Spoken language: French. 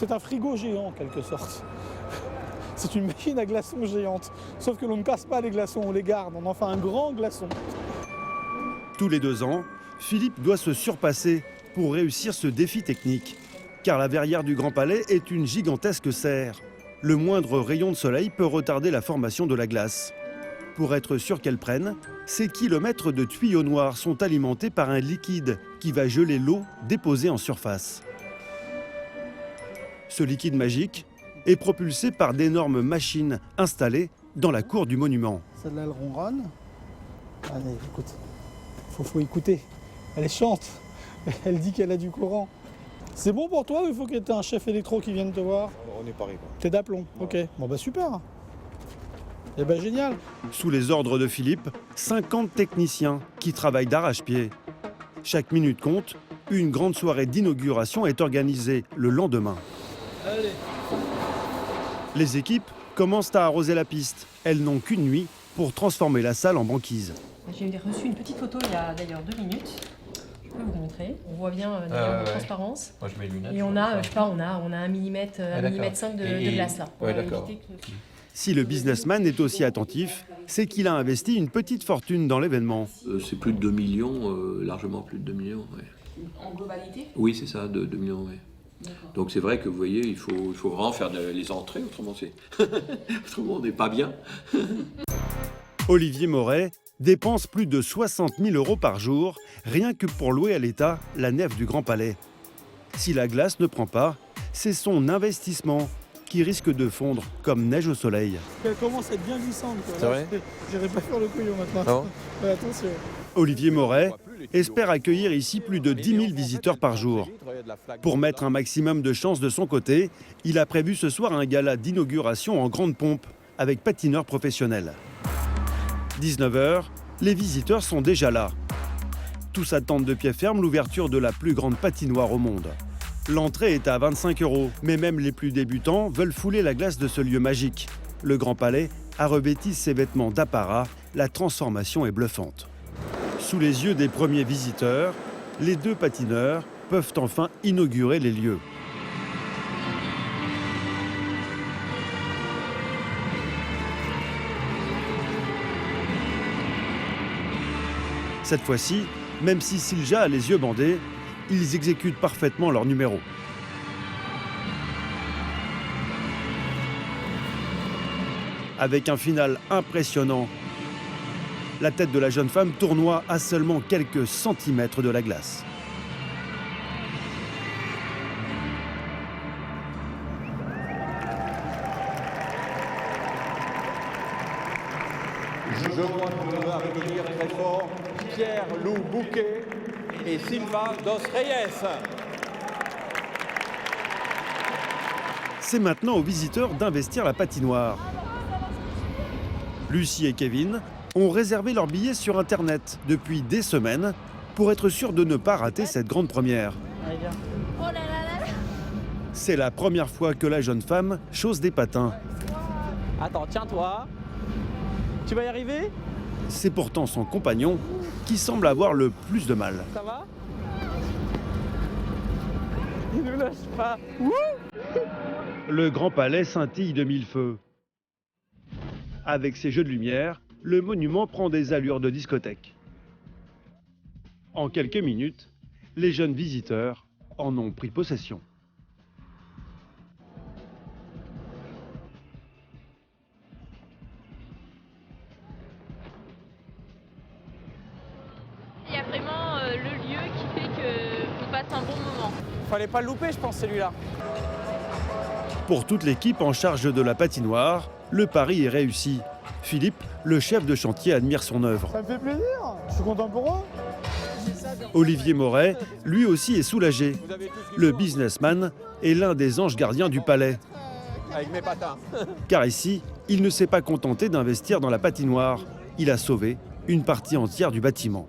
C'est un frigo géant en quelque sorte. C'est une machine à glaçons géante. Sauf que l'on ne casse pas les glaçons, on les garde, on en fait un grand glaçon. Tous les 2 ans, Philippe doit se surpasser pour réussir ce défi technique. Car la verrière du Grand Palais est une gigantesque serre. Le moindre rayon de soleil peut retarder la formation de la glace. Pour être sûr qu'elle prenne, ces kilomètres de tuyaux noirs sont alimentés par un liquide qui va geler l'eau déposée en surface. Ce liquide magique est propulsé par d'énormes machines installées dans la cour du monument. Celle-là, elle ronronne. Allez, écoute. Faut écouter. Elle est chante. Elle dit qu'elle a du courant. C'est bon pour toi ou il faut que tu aies un chef électro qui vienne te voir? On est pareil. T'es d'aplomb, ok. Bon bah super. Eh ben génial. Sous les ordres de Philippe, 50 techniciens qui travaillent d'arrache-pied. Chaque minute compte. Une grande soirée d'inauguration est organisée le lendemain. Allez. Les équipes commencent à arroser la piste. Elles n'ont qu'une nuit pour transformer la salle en banquise. J'ai reçu une petite photo il y a d'ailleurs 2 minutes. Je peux vous montrer. On voit bien d'ailleurs la transparence. Moi, je mets les lunettes. Et on a, je sais pas, on a 1 millimètre, 1,5 mm de glace là. Ouais, d'accord. Si le businessman est aussi attentif, c'est qu'il a investi une petite fortune dans l'événement. C'est plus de 2 millions, largement plus de 2 millions. Ouais. En globalité? Oui, c'est ça, 2 millions, oui. Donc c'est vrai que vous voyez, il faut vraiment faire les entrées, autrement, autrement on n'est pas bien. Olivier Moret dépense plus de 60 000 € par jour, rien que pour louer à l'État la nef du Grand Palais. Si la glace ne prend pas, c'est son investissement qui risque de fondre comme neige au soleil. Elle commence à être bien glissante. C'est vrai? J'irai pas faire le couillon maintenant. Ah bon? Ouais, attention. Olivier Moret espère accueillir ici plus de 10 000 visiteurs par jour. Pour mettre un maximum de chance de son côté, il a prévu ce soir un gala d'inauguration en grande pompe avec patineurs professionnels. 19 h, les visiteurs sont déjà là. Tous attendent de pied ferme l'ouverture de la plus grande patinoire au monde. L'entrée est à 25 €, mais même les plus débutants veulent fouler la glace de ce lieu magique. Le Grand Palais a revêti ses vêtements d'apparat, la transformation est bluffante. Sous les yeux des premiers visiteurs, les 2 patineurs peuvent enfin inaugurer les lieux. Cette fois-ci, même si Silja a les yeux bandés, ils exécutent parfaitement leur numéro. Avec un final impressionnant, la tête de la jeune femme tournoie à seulement quelques centimètres de la glace. Je dois applaudir très fort Pierre-Lou Bouquet et Silva dos Reyes. C'est maintenant aux visiteurs d'investir la patinoire. Lucie et Kevin ont réservé leur billet sur Internet depuis des semaines pour être sûrs de ne pas rater cette grande première. Allez, viens. Oh là là là là. C'est la première fois que la jeune femme chausse des patins. Attends, tiens-toi. Tu vas y arriver? C'est pourtant son compagnon qui semble avoir le plus de mal. Ça va? Il nous lâche pas. Wouh! Le Grand Palais scintille de mille feux. Avec ses jeux de lumière, le monument prend des allures de discothèque. En quelques minutes, les jeunes visiteurs en ont pris possession. Il y a vraiment le lieu qui fait qu'on passe un bon moment. Fallait pas le louper, je pense, celui-là. Pour toute l'équipe en charge de la patinoire, le pari est réussi. Philippe, le chef de chantier, admire son œuvre. Ça me fait plaisir. Je suis content pour eux. Olivier Moret, lui aussi, est soulagé. Le businessman est l'un des anges gardiens du palais. Avec mes patins. Car ici, il ne s'est pas contenté d'investir dans la patinoire. Il a sauvé une partie entière du bâtiment.